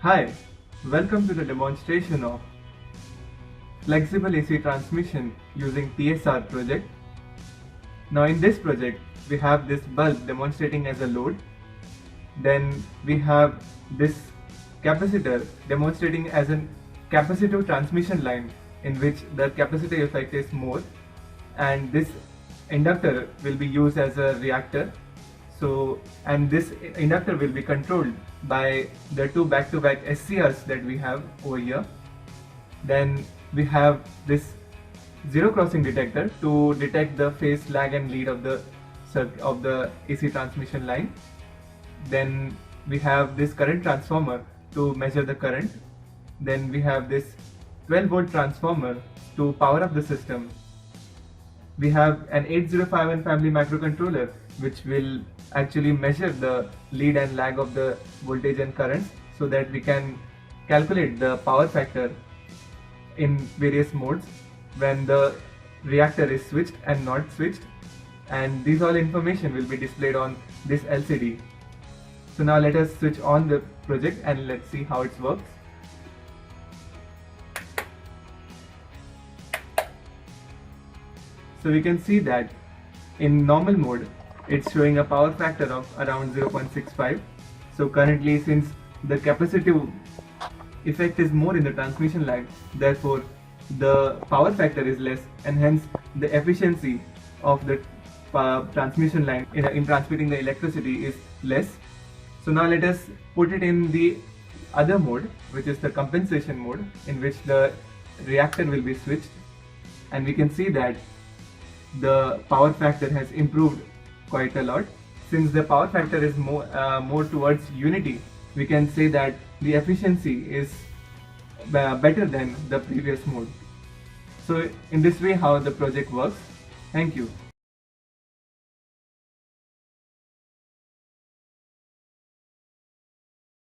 Hi, welcome to the demonstration of flexible AC transmission using TSR project. Now in this project, we have this bulb demonstrating as a load. Then we have this capacitor demonstrating as a capacitive transmission line in which the capacitor effect is more, and this inductor will be used as a reactor. And this inductor will be controlled by the two back-to-back SCRs that we have over here. Then we have this zero crossing detector to detect the phase lag and lead of the AC transmission line. Then we have this current transformer to measure the current. Then we have this 12-volt transformer to power up the system. We have an 8051 family microcontroller which will actually measure the lead and lag of the voltage and currents so that we can calculate the power factor in various modes when the reactor is switched and not switched, and these all information will be displayed on this LCD. So now let us switch on the project and let's see how it works. So we can see that in normal mode it's showing a power factor of around 0.65. So currently, since the capacitive effect is more in the transmission lag, therefore the power factor is less, and hence the efficiency of the transmission line in transmitting the electricity is less. So now let us put it in the other mode, which is the compensation mode, in which the reactor will be switched, and we can see that the power factor has improved quite a lot. Since the power factor is more towards unity, we can say that the efficiency is better than the previous mode. So in this way how the project works. Thank you.